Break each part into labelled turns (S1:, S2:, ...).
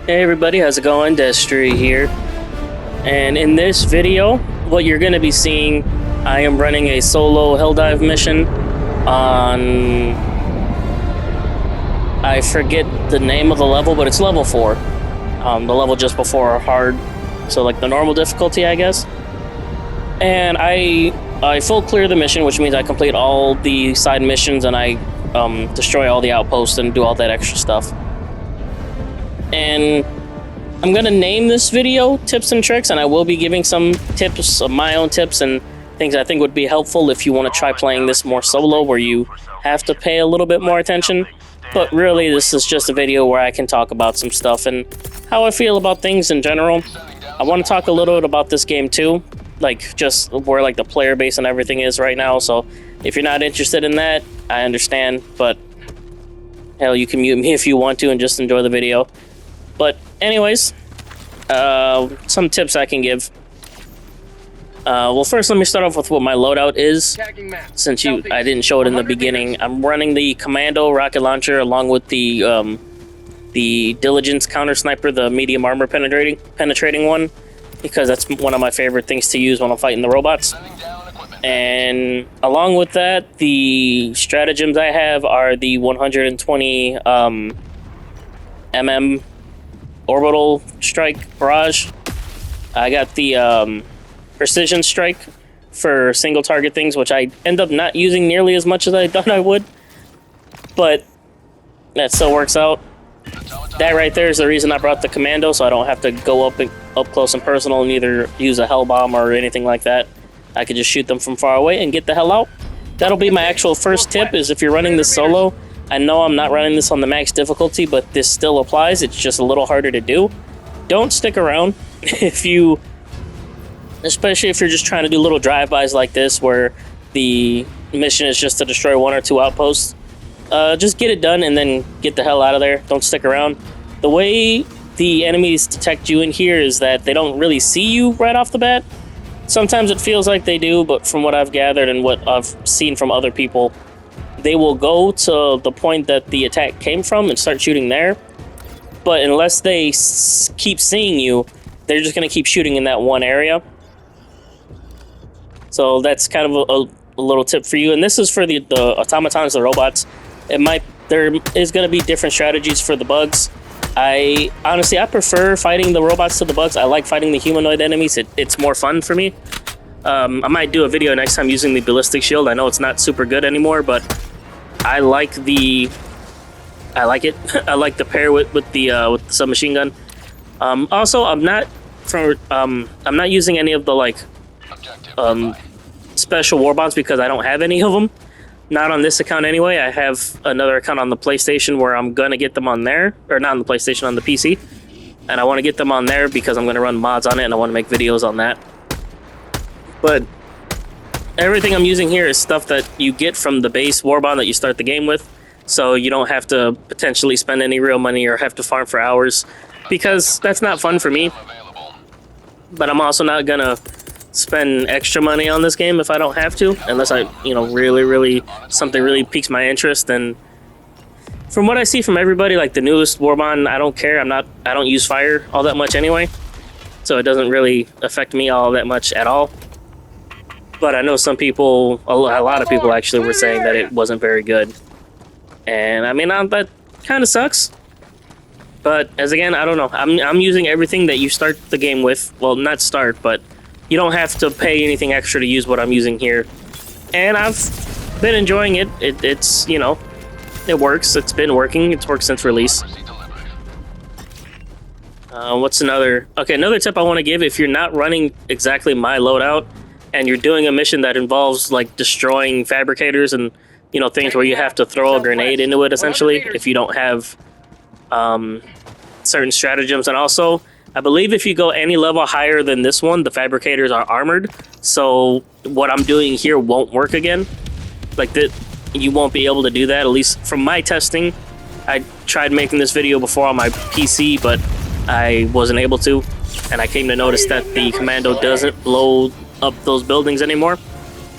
S1: Hey everybody, how's it going? Destry here. And in this video, what you're going to be seeing, I am running a solo Helldive mission on... I forget the name of the level, but it's level 4. The level just before hard, so like the normal difficulty, I guess. And I full clear the mission, which means I complete all the side missions and I destroy all the outposts and do all that extra stuff. And I'm gonna name this video Tips and Tricks, and I will be giving some tips, my own tips and things I think would be helpful if you want to try playing this more solo, where you have to pay a little bit more attention. But really, this is just a video where I can talk about some stuff and how I feel about things in general. I want to talk a little bit about this game too, like just where like the player base and everything is right now. So if you're not interested in that, I understand, but hell, you can mute me if you want to and just enjoy the video. But anyways, some tips I can give. Well, first let me start off with what my loadout is, since I didn't show it in the beginning. I'm running the Commando rocket launcher along with the Diligence counter sniper, the medium armor penetrating one, because that's one of my favorite things to use when I'm fighting the robots. And along with that, the stratagems I have are the 120 mm orbital strike barrage. I got the precision strike for single target things, which I end up not using nearly as much as I thought I would, but that still works out. That right there is the reason I brought the Commando, so I don't have to go up close and personal and either use a hell bomb or anything like that. I could just shoot them from far away and get the hell out. That'll be my actual first tip, is if you're running this solo. I know I'm not running this on the max difficulty, but this still applies. It's just a little harder to do. Don't stick around especially if you're just trying to do little drive-bys like this, where the mission is just to destroy 1 or 2 outposts. Just get it done and then get the hell out of there. Don't stick around. The way the enemies detect you in here is that they don't really see you right off the bat. Sometimes it feels like they do, but from what I've gathered and what I've seen from other people, they will go to the point that the attack came from and start shooting there. But unless they keep seeing you, they're just going to keep shooting in that one area. So that's kind of a little tip for you. And this is for the automatons, the robots. There is going to be different strategies for the bugs. Honestly, I prefer fighting the robots to the bugs. I like fighting the humanoid enemies. It's more fun for me. I might do a video next time using the ballistic shield. I know it's not super good anymore, but I like it. I like the pair with the submachine gun. Also, I'm not using any of the like special war bonds because I don't have any of them. Not on this account anyway. I have another account on the PlayStation where I'm gonna get them on there, or not on the PlayStation, on the PC, and I want to get them on there because I'm gonna run mods on it and I want to make videos on that. But everything I'm using here is stuff that you get from the base warbond that you start the game with, so you don't have to potentially spend any real money or have to farm for hours, because that's not fun for me. But I'm also not gonna spend extra money on this game if I don't have to, unless I, really something really piques my interest. And from what I see from everybody, like the newest warbond, I don't care. I don't use fire all that much anyway, so it doesn't really affect me all that much at all. But I know some people, a lot of people actually, were saying that it wasn't very good. And I mean, that kind of sucks. But as again, I don't know. I'm using everything that you start the game with. Well, not start, but you don't have to pay anything extra to use what I'm using here. And I've been enjoying it. It's, it works. It's been working. It's worked since release. What's another tip I want to give? If you're not running exactly my loadout, and you're doing a mission that involves like destroying fabricators and things where you have to throw a grenade into it, essentially, if you don't have certain stratagems. And also, I believe if you go any level higher than this one, the fabricators are armored, so what I'm doing here won't work again. Like that, you won't be able to do that, at least from my testing. I tried making this video before on my PC, but I wasn't able to, and I came to notice that the Commando doesn't blow up those buildings anymore,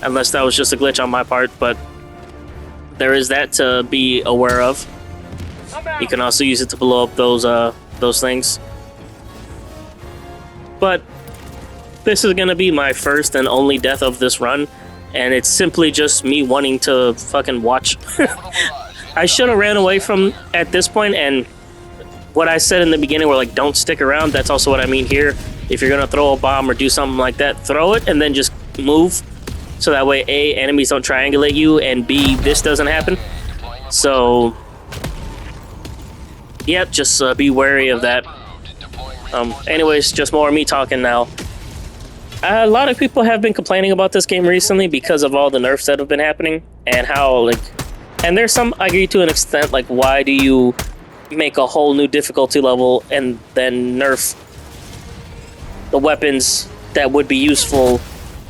S1: unless that was just a glitch on my part. But there is that to be aware of. You can also use it to blow up those those things. But this is gonna be my first and only death of this run, and it's simply just me wanting to fucking watch. I should have ran away from at this point, and what I said in the beginning were like, don't stick around, that's also what I mean here. If you're gonna throw a bomb or do something like that, throw it and then just move, so that way A, enemies don't triangulate you, and B, this doesn't happen. So yep, just be wary of that. Anyways, just more of me talking now. A lot of people have been complaining about this game recently because of all the nerfs that have been happening, and how, like, and there's some, I agree to an extent, like, why do you make a whole new difficulty level and then nerf the weapons that would be useful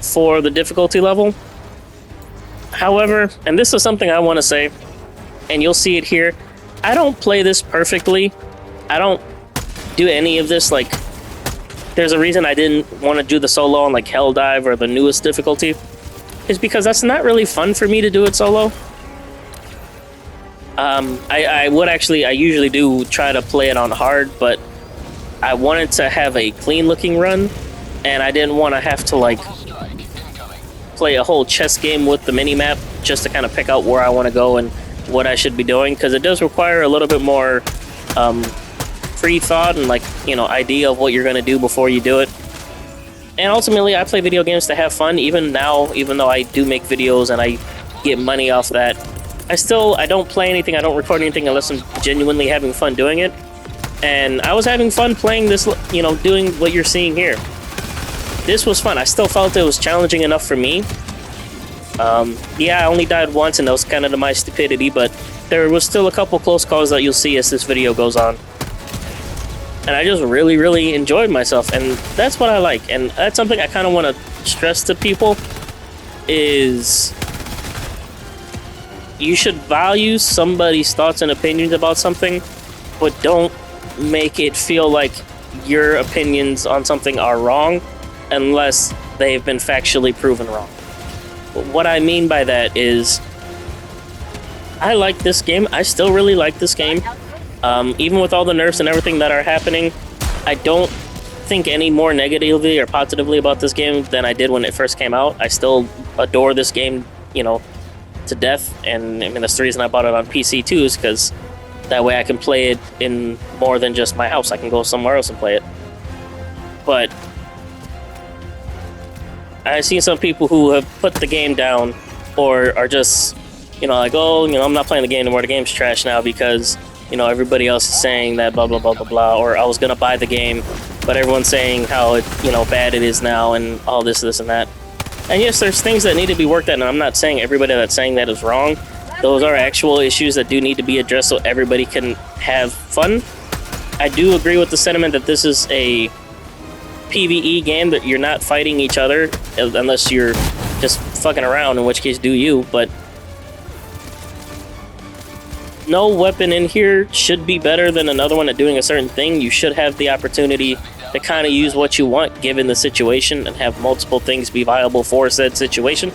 S1: for the difficulty level? However, and this is something I want to say, and you'll see it here, I don't play this perfectly. I don't do any of this, like, there's a reason I didn't want to do the solo on like Helldive or the newest difficulty, is because that's not really fun for me to do it solo. I usually do try to play it on hard, but I wanted to have a clean looking run, and I didn't want to have to like play a whole chess game with the mini-map just to kind of pick out where I want to go and what I should be doing, because it does require a little bit more free thought and, like, you know, idea of what you're going to do before you do it. And ultimately, I play video games to have fun. Even now, even though I do make videos and I get money off that, I don't play anything, I don't record anything unless I'm genuinely having fun doing it. And I was having fun playing this, you know, doing what you're seeing here. This was fun. I still felt it was challenging enough for me. Yeah, I only died once, and that was kind of to my stupidity, but there was still a couple close calls that you'll see as this video goes on. And I just really, really enjoyed myself, and that's what I like. And that's something I kind of want to stress to people, is you should value somebody's thoughts and opinions about something, but don't make it feel like your opinions on something are wrong unless they've been factually proven wrong. What I mean by that is, I like this game. I still really like this game. Even with all the nerfs and everything that are happening, I don't think any more negatively or positively about this game than I did when it first came out. I still adore this game, you know, to death, and I mean, that's the reason I bought it on PC too, is because that way I can play it in more than just my house. I can go somewhere else and play it. But I've seen some people who have put the game down, or are just, you know, like, oh, you know, I'm not playing the game anymore, the game's trash now because, you know, everybody else is saying that blah, blah, blah, blah, blah, or I was gonna buy the game, but everyone's saying how, it, you know, bad it is now and all this, and that. And yes, there's things that need to be worked at, and I'm not saying everybody that's saying that is wrong. Those are actual issues that do need to be addressed so everybody can have fun. I do agree with the sentiment that this is a PvE game, that you're not fighting each other unless you're just fucking around, in which case do you, but no weapon in here should be better than another one at doing a certain thing. You should have the opportunity to kind of use what you want given the situation and have multiple things be viable for said situation.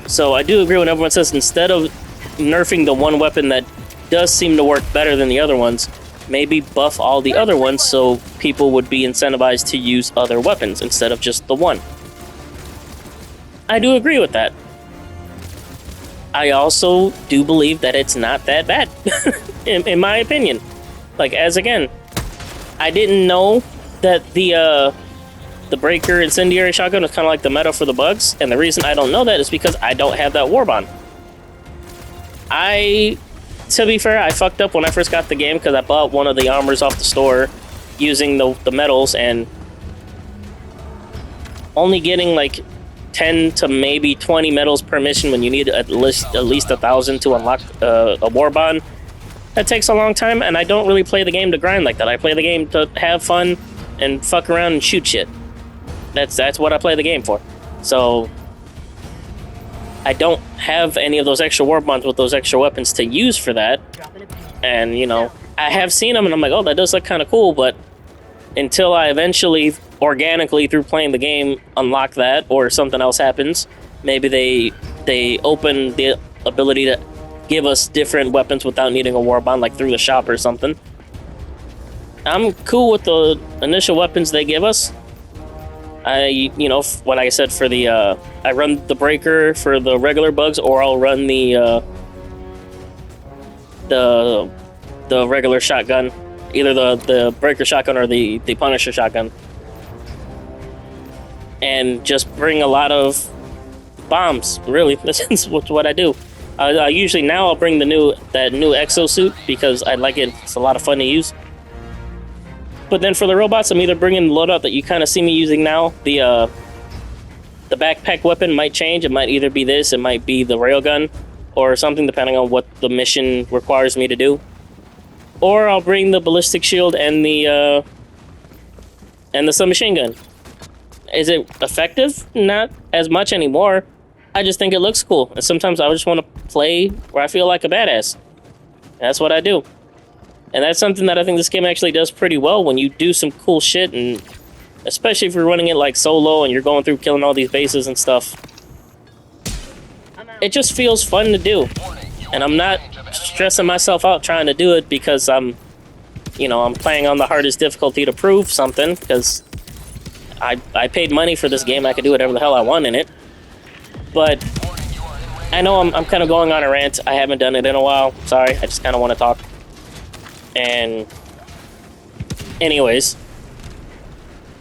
S1: So I do agree when everyone says, instead of nerfing the one weapon that does seem to work better than the other ones, maybe buff all the other ones so people would be incentivized to use other weapons instead of just the one. I do agree with that. I also do believe that it's not that bad, in my opinion. Like, as again, I didn't know that the breaker incendiary shotgun is kind of like the meta for the bugs, and the reason I don't know that is because I don't have that warbond. To be fair, I fucked up when I first got the game because I bought one of the armors off the store using the medals, and only getting like 10 to maybe 20 medals per mission when you need at least 1,000 to unlock a warbond. That takes a long time, and I don't really play the game to grind like that. I play the game to have fun and fuck around and shoot shit. That's what I play the game for. So I don't have any of those extra warbonds with those extra weapons to use for that. And, you know, I have seen them, and I'm like, oh, that does look kind of cool, but until I eventually, organically, through playing the game, unlock that, or something else happens, maybe they open the ability to give us different weapons without needing a warbond, like through the shop or something. I'm cool with the initial weapons they give us. What I said for the, I run the breaker for the regular bugs, or I'll run the regular shotgun, either the breaker shotgun or the Punisher shotgun, and just bring a lot of bombs. Really, that's what I do. I usually now I'll bring that new exosuit because I like it. It's a lot of fun to use. But then for the robots, I'm either bringing the loadout that you kind of see me using now. The backpack weapon might change. It might either be this, it might be the railgun, or something, depending on what the mission requires me to do. Or I'll bring the ballistic shield and the submachine gun. Is it effective? Not as much anymore. I just think it looks cool, and sometimes I just want to play where I feel like a badass. That's what I do. And that's something that I think this game actually does pretty well when you do some cool shit, and especially if you're running it like solo and you're going through killing all these bases and stuff. It just feels fun to do. And I'm not stressing myself out trying to do it because I'm playing on the hardest difficulty to prove something, because I paid money for this game. I could do whatever the hell I want in it. But I know I'm kind of going on a rant. I haven't done it in a while. Sorry, I just kind of want to talk. And anyways,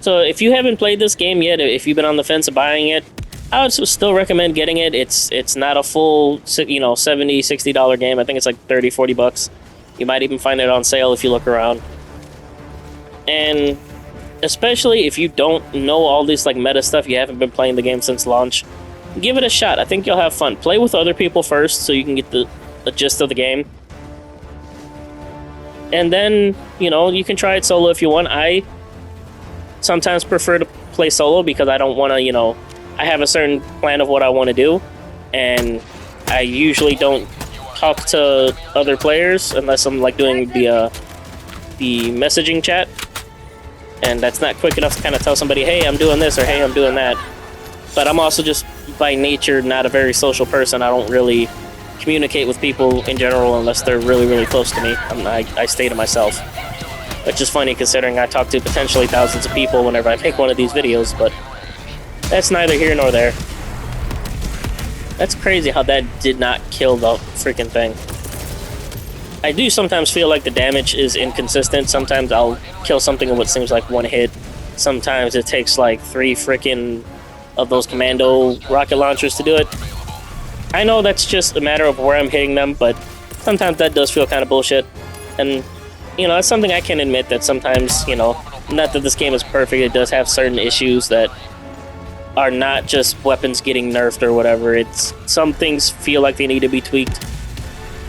S1: so if you haven't played this game yet, if you've been on the fence of buying it, I would still recommend getting it. It's not a full, $70, $60 game. I think it's like $30-$40. You might even find it on sale if you look around. And especially if you don't know all this like meta stuff, you haven't been playing the game since launch, give it a shot. I think you'll have fun. Play with other people first so you can get the gist of the game. And then, you can try it solo if you want. I sometimes prefer to play solo because I don't want to, I have a certain plan of what I want to do. And I usually don't talk to other players unless I'm like doing the messaging chat. And that's not quick enough to kind of tell somebody, hey, I'm doing this, or hey, I'm doing that. But I'm also just by nature not a very social person. I don't really communicate with people in general unless they're really, really close to me. I stay to myself. Which is funny considering I talk to potentially thousands of people whenever I make one of these videos, but that's neither here nor there. That's crazy how that did not kill the freaking thing. I do sometimes feel like the damage is inconsistent. Sometimes I'll kill something in what seems like one hit. Sometimes it takes like 3 freaking of those commando rocket launchers to do it. I know that's just a matter of where I'm hitting them, but sometimes that does feel kind of bullshit. And, that's something I can admit that sometimes, not that this game is perfect, it does have certain issues that are not just weapons getting nerfed or whatever. It's some things feel like they need to be tweaked.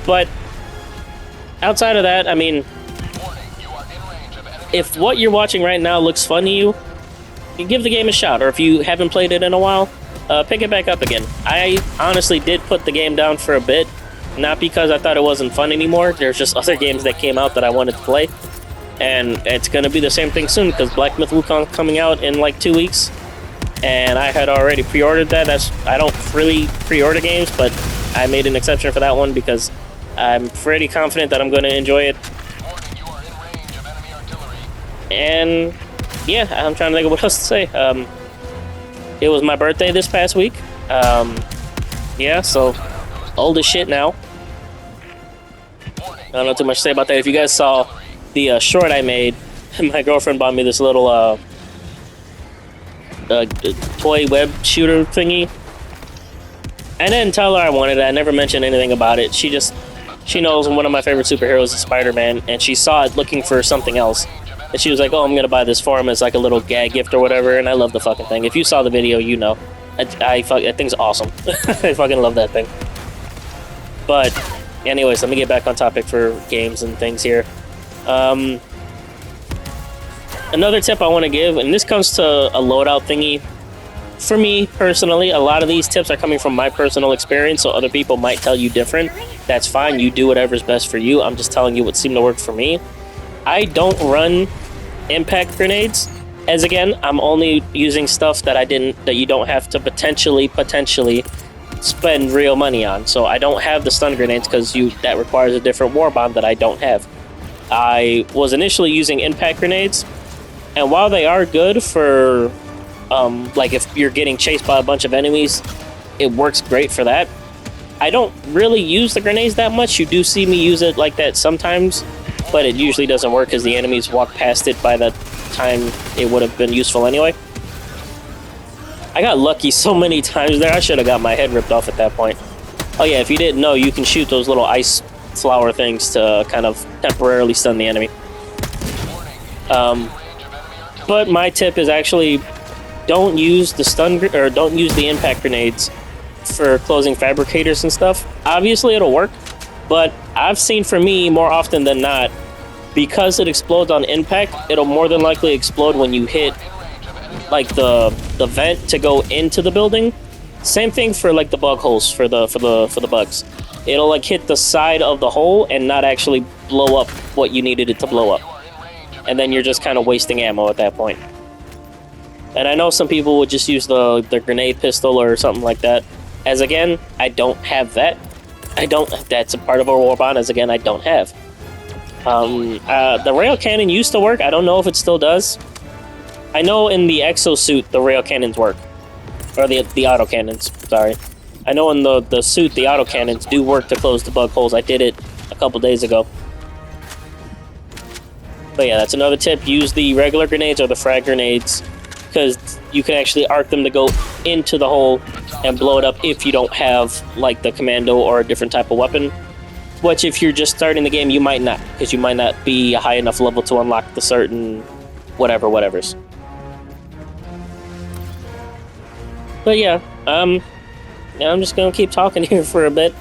S1: But outside of that, I mean, if what you're watching right now looks fun to you, give the game a shot. Or if you haven't played it in a while, pick it back up again. I honestly did put the game down for a bit, not because I thought it wasn't fun anymore. There's just other games that came out that I wanted to play, and it's going to be the same thing soon because Black Myth Wukong's coming out in like 2 weeks, and I had already pre-ordered that. I don't really pre-order games, but I made an exception for that one because I'm pretty confident that I'm going to enjoy it. And yeah, I'm trying to think of what else to say. It was my birthday this past week. Yeah, so old as shit now. I don't know too much to say about that. If you guys saw the short I made, my girlfriend bought me this little toy web shooter thingy. I didn't tell her I wanted it. I never mentioned anything about it. She knows one of my favorite superheroes is Spider-Man, and she saw it looking for something else. And she was like, oh, I'm going to buy this for him as like a little gag gift or whatever, and I love the fucking thing. If you saw the video, you know. That thing's awesome. I fucking love that thing. But, anyways, let me get back on topic for games and things here. Another tip I want to give, and this comes to a loadout thingy. For me, personally, a lot of these tips are coming from my personal experience, so other people might tell you different. That's fine. You do whatever's best for you. I'm just telling you what seemed to work for me. I don't run impact grenades, as again, I'm only using stuff that you don't have to potentially spend real money on. So I don't have the stun grenades because that requires a different war bomb that I don't have. I was initially using impact grenades, and while they are good for, like if you're getting chased by a bunch of enemies, it works great for that. I don't really use the grenades that much. You do see me use it like that sometimes, but it usually doesn't work because the enemies walk past it by the time it would have been useful anyway. I got lucky so many times there. I should have got my head ripped off at that point. Oh yeah, if you didn't know, you can shoot those little ice flower things to kind of temporarily stun the enemy. But my tip is actually don't use the don't use the impact grenades for closing fabricators and stuff. Obviously it'll work, but I've seen for me more often than not, because it explodes on impact, it'll more than likely explode when you hit like the vent to go into the building. Same thing for like the bug holes for the bugs. It'll like hit the side of the hole and not actually blow up what you needed it to blow up. And then you're just kind of wasting ammo at that point. And I know some people would just use the grenade pistol or something like that. As again, I don't have that. That's a part of a warbond, as again, I don't have. The rail cannon used to work. I don't know if it still does. I know in the exosuit, the rail cannons work. Or the autocannons, sorry. I know in the suit, the autocannons do work to close the bug holes. I did it a couple days ago. But yeah, that's another tip. Use the regular grenades or the frag grenades, because you can actually arc them to go into the hole and blow it up if you don't have like the commando or a different type of weapon. Which if you're just starting the game, you might not, because you might not be a high enough level to unlock the certain whatevers. But yeah, I'm just gonna keep talking here for a bit.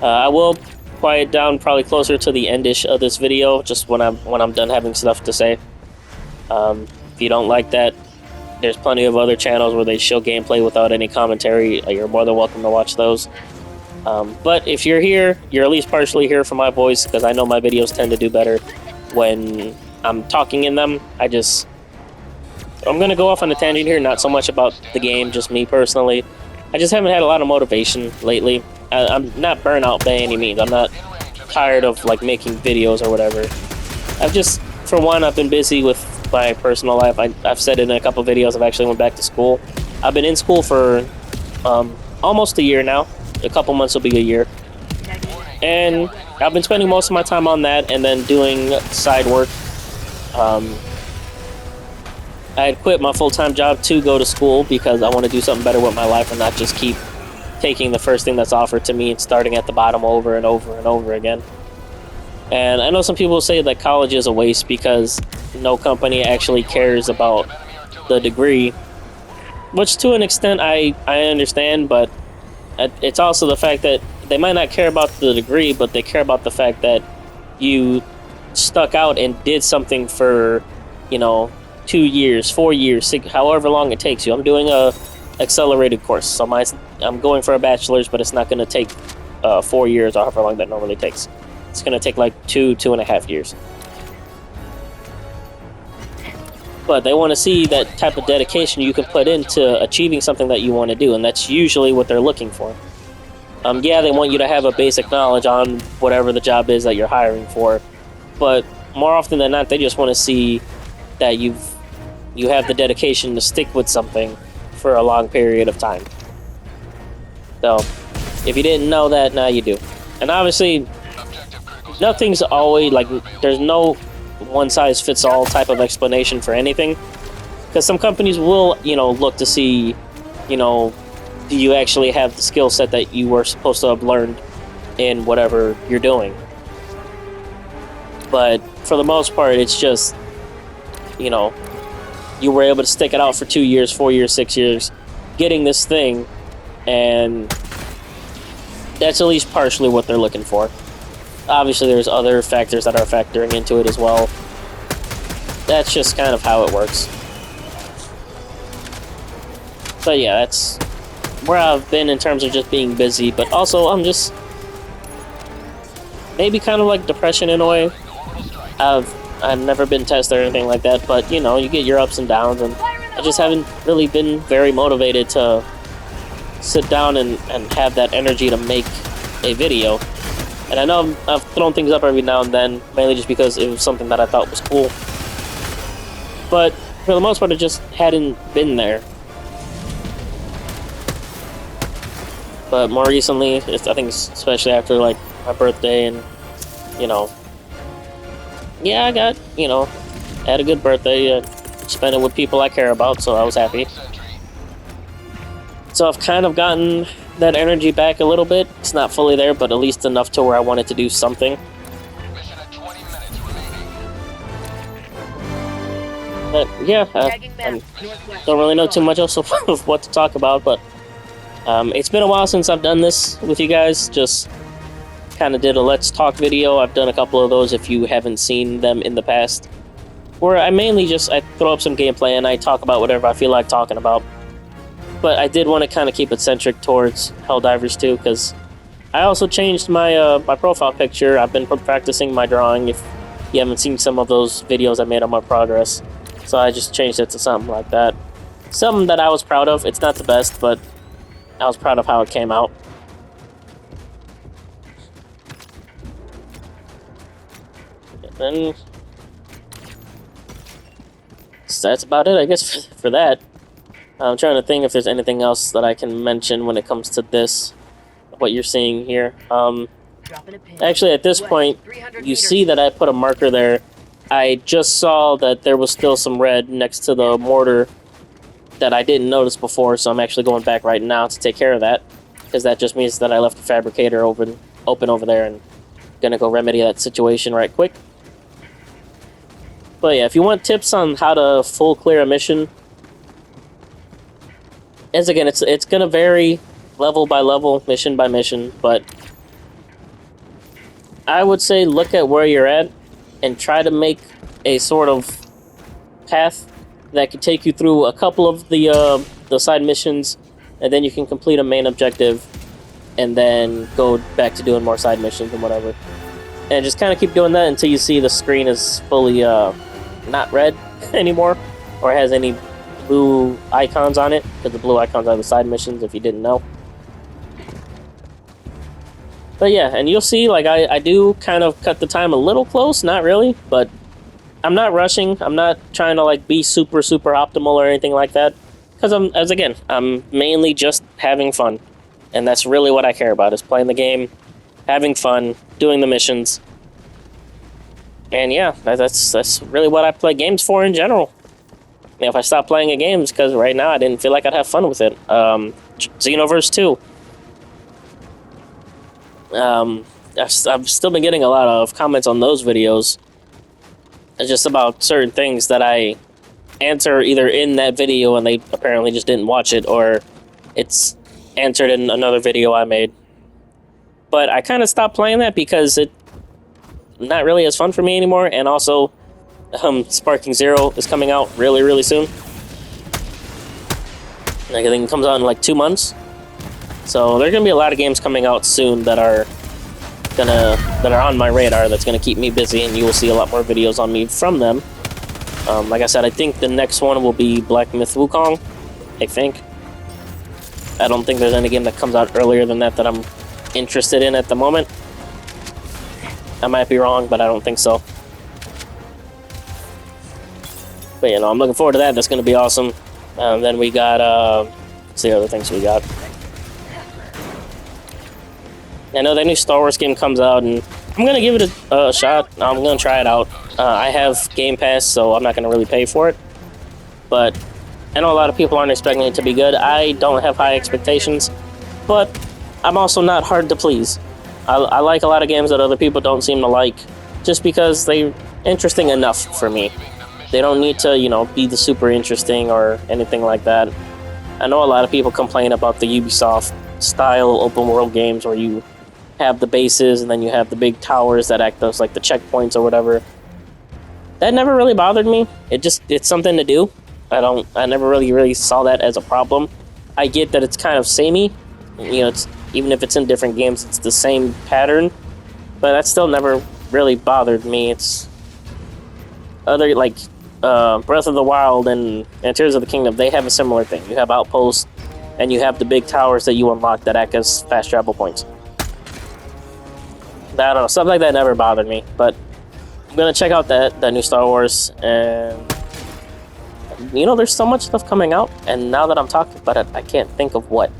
S1: I will quiet down probably closer to the end-ish of this video, just when I'm done having stuff to say. If you don't like that, there's plenty of other channels where they show gameplay without any commentary. You're more than welcome to watch those. But if you're here, you're at least partially here for my voice, because I know my videos tend to do better when I'm talking in them. I'm going to go off on a tangent here, not so much about the game, just me personally. I just haven't had a lot of motivation lately. I'm not burnout by any means. I'm not tired of like making videos or whatever. For one, I've been busy with my personal life. I've said it in a couple videos. I've actually went back to school. I've been in school for almost a year now. A couple months will be a year. And I've been spending most of my time on that and then doing side work. I had quit my full-time job to go to school because I want to do something better with my life and not just keep taking the first thing that's offered to me and starting at the bottom over and over and over again. And I know some people say that college is a waste because no company actually cares about the degree, which to an extent I understand, but it's also the fact that they might not care about the degree, but they care about the fact that you stuck out and did something for, 2 years, 4 years, 6, however long it takes you. I'm doing a accelerated course, so I'm going for a bachelor's, but it's not going to take 4 years or however long that normally takes. It's going to take like 2.5 years. But they want to see that type of dedication you can put into achieving something that you want to do, and that's usually what they're looking for. Yeah, they want you to have a basic knowledge on whatever the job is that you're hiring for, but more often than not, they just want to see that you have the dedication to stick with something for a long period of time. So, if you didn't know that, now you do. And obviously, nothing's always, there's no one-size-fits-all type of explanation for anything. Because some companies will, look to see, do you actually have the skill set that you were supposed to have learned in whatever you're doing. But for the most part, it's just, you were able to stick it out for 2 years, 4 years, 6 years, getting this thing, and that's at least partially what they're looking for. Obviously, there's other factors that are factoring into it as well. That's just kind of how it works. But yeah, that's where I've been in terms of just being busy, but also I'm just maybe kind of like depression in a way. I've never been tested or anything like that, but you get your ups and downs, and I just haven't really been very motivated to sit down and have that energy to make a video. And I know I've thrown things up every now and then, mainly just because it was something that I thought was cool. But for the most part, it just hadn't been there. But more recently, I think especially after like my birthday and, you know, yeah, I got, you know, had a good birthday, spent it with people I care about, so I was happy. So I've kind of gotten that energy back a little bit. It's not fully there, but at least enough to where I wanted to do something. But yeah, I don't really know too much else of what to talk about, but it's been a while since I've done this with you guys. Just kind of did a Let's Talk video. I've done a couple of those if you haven't seen them in the past, where I mainly just I throw up some gameplay and I talk about whatever I feel like talking about. But I did want to kind of keep it centric towards Helldivers too, because I also changed my my profile picture. I've been practicing my drawing. If you haven't seen some of those videos I made on my progress, so I just changed it to something like that. Something that I was proud of. It's not the best, but I was proud of how it came out. And so that's about it, I guess, for that. I'm trying to think if there's anything else that I can mention when it comes to this, what you're seeing here. Actually, at this point, you see that I put a marker there. I just saw that there was still some red next to the mortar that I didn't notice before, so I'm actually going back right now to take care of that, because that just means that I left the fabricator open over there, and gonna go remedy that situation right quick. But yeah, if you want tips on how to full clear a mission, as again, it's gonna vary level by level, mission by mission, but I would say look at where you're at and try to make a sort of path that could take you through a couple of the side missions, and then you can complete a main objective, and then go back to doing more side missions and whatever. And just kind of keep doing that until you see the screen is fully not red anymore, or has any blue icons on it, because the blue icons are the side missions, if you didn't know. But yeah, and you'll see, like, I do kind of cut the time a little close, not really, but I'm not rushing. I'm not trying to, like, be super optimal or anything like that, because I'm mainly just having fun, and that's really what I care about, is playing the game, having fun, doing the missions, and yeah, that's really what I play games for in general. If I stop playing a game, it's because right now I didn't feel like I'd have fun with it. Xenoverse 2. I've still been getting a lot of comments on those videos. It's just about certain things that I answer either in that video and they apparently just didn't watch it, or it's answered in another video I made. But I kind of stopped playing that because it's not really as fun for me anymore, and also Sparking Zero is coming out really soon. I think it comes out in like 2 months. So there's gonna be a lot of games coming out soon that are on my radar. That's gonna keep me busy, and you will see a lot more videos on me from them. Like I said, I think the next one will be Black Myth Wukong. I think. I don't think there's any game that comes out earlier than that I'm interested in at the moment. I might be wrong, but I don't think so. But you know, I'm looking forward to that. That's going to be awesome. Then we got, let's see other things we got. I know that new Star Wars game comes out, and I'm going to give it a shot. I'm going to try it out. I have Game Pass, so I'm not going to really pay for it. But I know a lot of people aren't expecting it to be good. I don't have high expectations, but I'm also not hard to please. I like a lot of games that other people don't seem to like, just because they're interesting enough for me. They don't need to, you know, be the super interesting or anything like that. I know a lot of people complain about the Ubisoft style open world games where you have the bases and then you have the big towers that act as like the checkpoints or whatever. That never really bothered me. It's something to do. I never really saw that as a problem. I get that it's kind of samey. You know, it's even if it's in different games, it's the same pattern. But that still never really bothered me. It's other, like, Breath of the Wild and Tears of the Kingdom, they have a similar thing. You have outposts, and you have the big towers that you unlock that act as fast travel points. don't know, stuff like that never bothered me. But I'm gonna check out that new Star Wars, and you know, there's so much stuff coming out, and now that I'm talking about it, I can't think of what.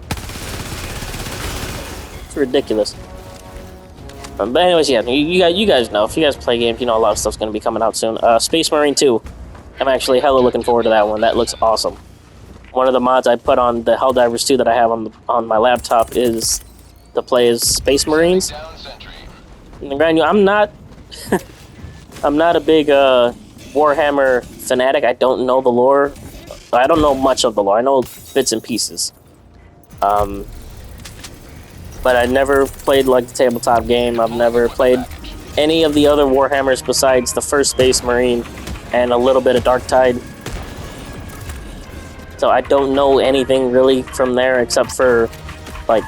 S1: It's ridiculous. But anyways, yeah, you guys know, if you guys play games, you know a lot of stuff's gonna be coming out soon. Space Marine 2. I'm actually hella looking forward to that one. That looks awesome. One of the mods I put on the Helldivers 2 that I have on my laptop is to play as Space Marines. And granted, I'm not I'm not a big Warhammer fanatic. I don't know the lore. I don't know much of the lore. I know bits and pieces. But I never played like the tabletop game. I've never played any of the other Warhammers besides the first Space Marine and a little bit of Dark Tide. So I don't know anything really from there except for like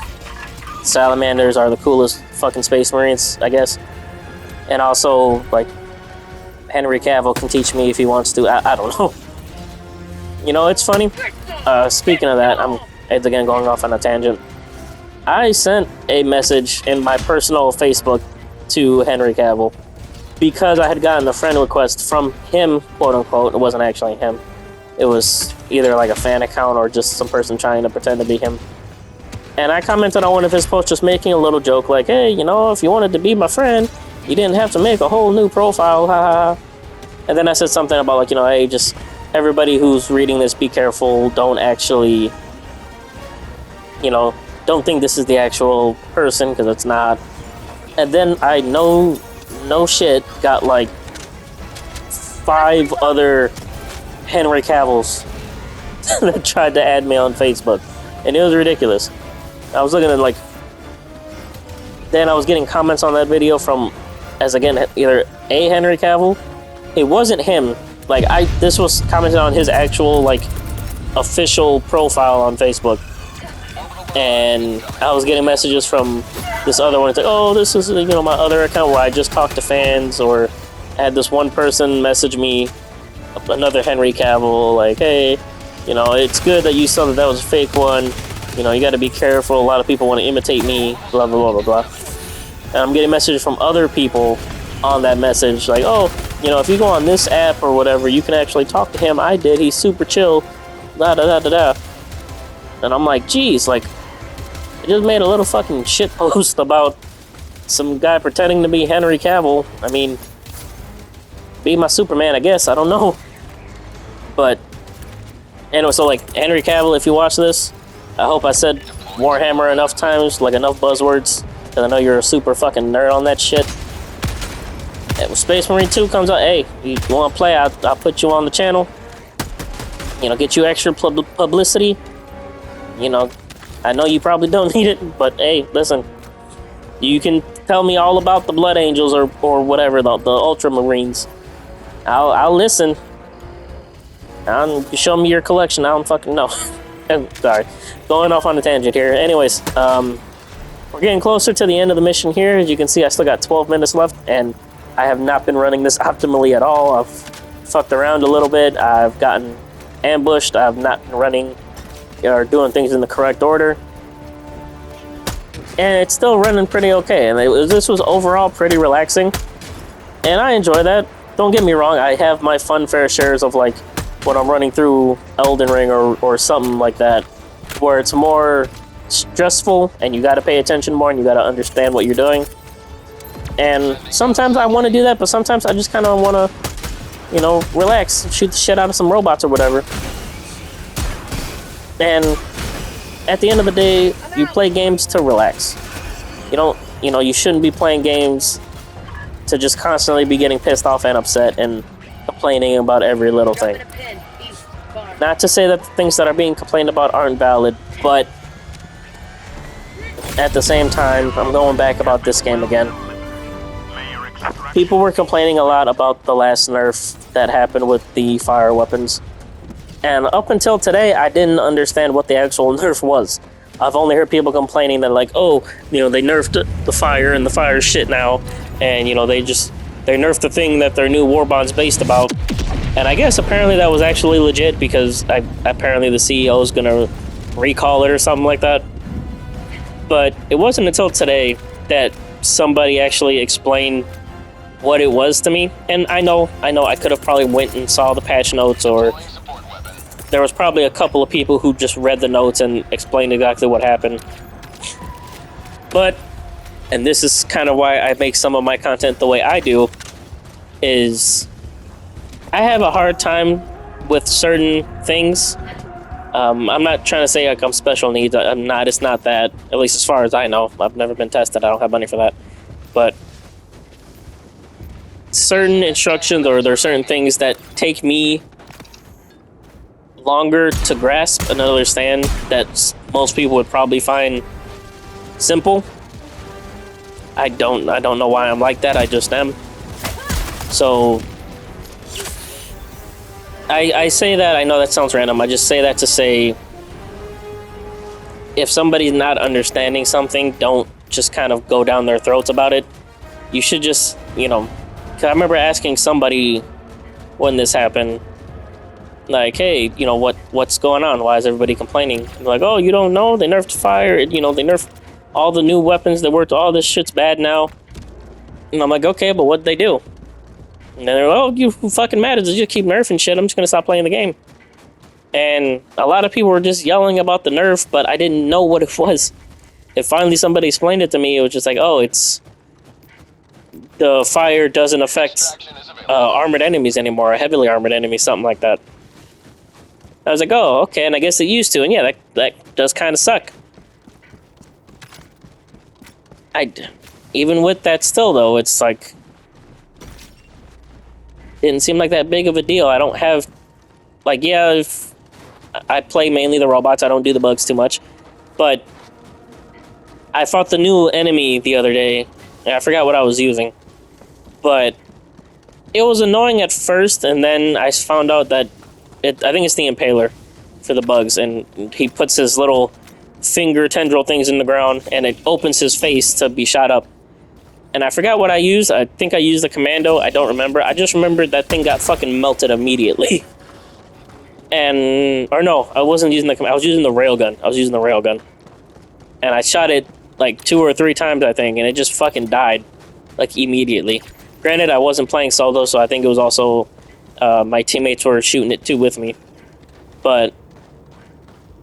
S1: Salamanders are the coolest fucking Space Marines, I guess. And also like Henry Cavill can teach me if he wants to. I don't know. You know, it's funny. Speaking of that, I'm again going off on a tangent. I sent a message in my personal Facebook to Henry Cavill because I had gotten a friend request from him, quote unquote. It wasn't actually him. It was either like a fan account or just some person trying to pretend to be him. And I commented on one of his posts just making a little joke like, hey, you know, if you wanted to be my friend, you didn't have to make a whole new profile, haha. And then I said something about like, you know, hey, just everybody who's reading this, be careful, don't actually, you know, don't think this is the actual person, because it's not. And then I no shit got like 5 other Henry Cavills that tried to add me on Facebook, and it was ridiculous. I was looking at like, then I was getting comments on that video from, as again, either a Henry Cavill. It wasn't him. Like this was commented on his actual like official profile on Facebook. And I was getting messages from this other one. It's like, oh, this is, you know, my other account where I just talk to fans. Or I had this one person message me, another Henry Cavill, like, hey, you know, it's good that you saw that was a fake one. You know, you got to be careful. A lot of people want to imitate me, blah, blah, blah, blah, blah. And I'm getting messages from other people on that message, like, oh, you know, if you go on this app or whatever, you can actually talk to him. I did. He's super chill, da, da, da, da, da. And I'm like, geez, like, I just made a little fucking shit post about some guy pretending to be Henry Cavill. I mean, be my Superman, I guess. I don't know. But anyway, so like Henry Cavill, if you watch this, I hope I said Warhammer enough times, like enough buzzwords, because I know you're a super fucking nerd on that shit. And when Space Marine 2 comes out, hey, you want to play, I'll put you on the channel. You know, get you extra publicity. You know, I know you probably don't need it, but hey, listen. You can tell me all about the Blood Angels or whatever, the Ultramarines. I'll listen. Show me your collection. I don't fucking know. Sorry. Going off on a tangent here. Anyways, we're getting closer to the end of the mission here. As you can see, I still got 12 minutes left, and I have not been running this optimally at all. I've fucked around a little bit. I've gotten ambushed. I've not been running or doing things in the correct order. And it's still running pretty okay. And this was overall pretty relaxing. And I enjoy that. Don't get me wrong, I have my fun fair shares of like when I'm running through Elden Ring or something like that, where it's more stressful and you gotta pay attention more and you gotta understand what you're doing. And sometimes I want to do that, but sometimes I just kind of want to, you know, relax, shoot the shit out of some robots or whatever. And at the end of the day, you play games to relax. You shouldn't be playing games to just constantly be getting pissed off and upset and complaining about every little thing. Not to say that the things that are being complained about aren't valid, but at the same time, I'm going back about this game again. People were complaining a lot about the last nerf that happened with the fire weapons. And up until today, I didn't understand what the actual nerf was. I've only heard people complaining that like, oh, you know, they nerfed the fire and the fire shit now. And, you know, they nerfed the thing that their new Warbond's based about. And I guess apparently that was actually legit because apparently the CEO is going to recall it or something like that. But it wasn't until today that somebody actually explain what it was to me. And I know I could have probably went and saw the patch notes, or there was probably a couple of people who just read the notes and explained exactly what happened. But, and this is kind of why I make some of my content the way I do, is I have a hard time with certain things. I'm not trying to say like I'm special needs. I'm not. It's not that. At least as far as I know. I've never been tested. I don't have money for that. But certain instructions, or there are certain things that take me longer to grasp and understand that most people would probably find simple. I don't know why I'm like that. I just am. So I say that, I know that sounds random, I just say that to say, if somebody's not understanding something, don't just kind of go down their throats about it. You should just, you know, 'cause I remember asking somebody when this happened, like, hey, you know, what's going on? Why is everybody complaining? And they're like, oh, you don't know? They nerfed fire, you know, they nerfed all the new weapons that worked, all this shit's bad now. And I'm like, okay, but what'd they do? And then they're like, oh, you fucking mad? You just keep nerfing shit. I'm just going to stop playing the game. And a lot of people were just yelling about the nerf, but I didn't know what it was. And finally somebody explained it to me. It was just like, oh, it's the fire doesn't affect armored enemies anymore, or heavily armored enemies, something like that. I was like, oh, okay, and I guess it used to. And yeah, that does kind of suck. Even with that still, though, it's like, didn't seem like that big of a deal. I don't have, like, yeah, if I play mainly the robots, I don't do the bugs too much, but I fought the new enemy the other day, and I forgot what I was using, but it was annoying at first, and then I found out that I think it's the Impaler for the bugs, and he puts his little finger tendril things in the ground, and it opens his face to be shot up. And I forgot what I used. I think I used the commando. I don't remember. I just remembered that thing got fucking melted immediately. Or no, I wasn't using the commando. I was using the railgun. And I shot it like 2 or 3 times, I think, and it just fucking died like immediately. Granted, I wasn't playing solo, so I think it was also my teammates were shooting it too with me. But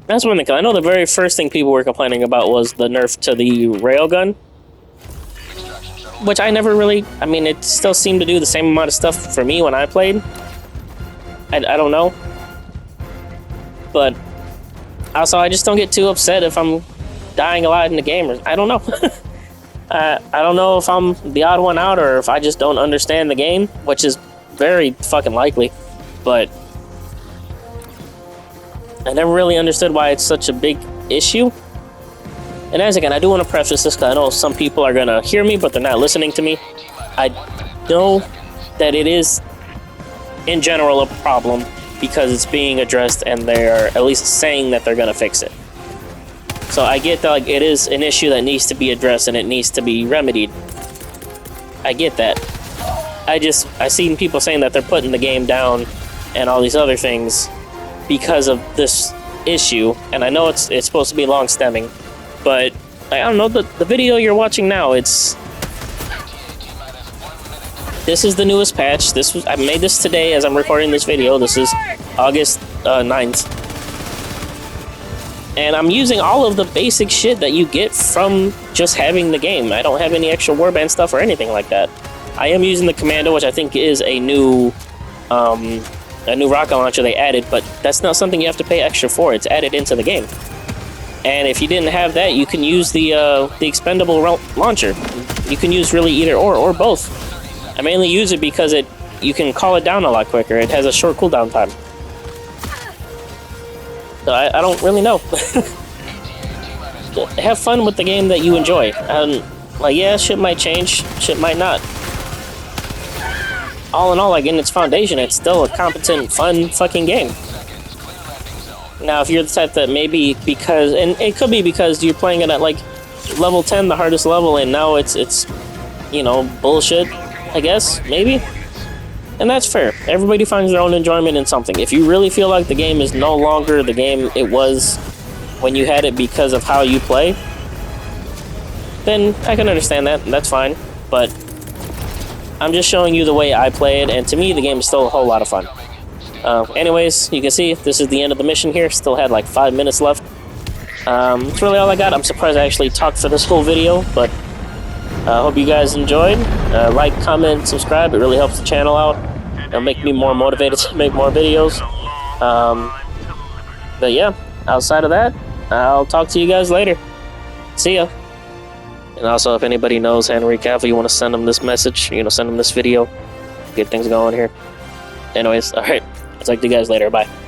S1: that's one thing. I know the very first thing people were complaining about was the nerf to the railgun, which I never really, I mean, it still seemed to do the same amount of stuff for me when I played. I don't know. But also, I just don't get too upset if I'm dying a lot in the game. I don't know. I don't know if I'm the odd one out or if I just don't understand the game, which is very fucking likely. But I never really understood why it's such a big issue. And as again, I do want to preface this because I know some people are going to hear me, but they're not listening to me. I know that it is, in general, a problem because it's being addressed and they're at least saying that they're going to fix it. So I get that, like, it is an issue that needs to be addressed and it needs to be remedied. I get that. I seen people saying that they're putting the game down and all these other things because of this issue, and I know it's supposed to be long stemming. But, I don't know, the video you're watching now, this is the newest patch. I made this today as I'm recording this video. This is August 9th. And I'm using all of the basic shit that you get from just having the game. I don't have any extra warband stuff or anything like that. I am using the commando, which I think is a new rocket launcher they added, but that's not something you have to pay extra for. It's added into the game. And if you didn't have that, you can use the expendable launcher. You can use really either or both. I mainly use it because you can call it down a lot quicker. It has a short cooldown time. So I don't really know. Have fun with the game that you enjoy. Like, yeah, shit might change, shit might not. All in all, like, in its foundation, it's still a competent, fun fucking game. Now, if you're the type that maybe because, and it could be because you're playing it at, like, level 10, the hardest level, and now it's you know, bullshit, I guess, maybe? And that's fair. Everybody finds their own enjoyment in something. If you really feel like the game is no longer the game it was when you had it because of how you play, then I can understand that. That's fine. But I'm just showing you the way I play it, and to me, the game is still a whole lot of fun. Anyways, you can see this is the end of the mission here. Still had like 5 minutes left. That's really all I got. I'm surprised I actually talked for this whole video, but I hope you guys enjoyed. Like, comment, subscribe. It really helps the channel out. It'll make me more motivated to make more videos. But yeah, outside of that, I'll talk to you guys later. See ya. And also, if anybody knows Henry Cavill, you want to send him this message, send him this video, get things going here. Anyways, alright. I'll talk to you guys later. Bye.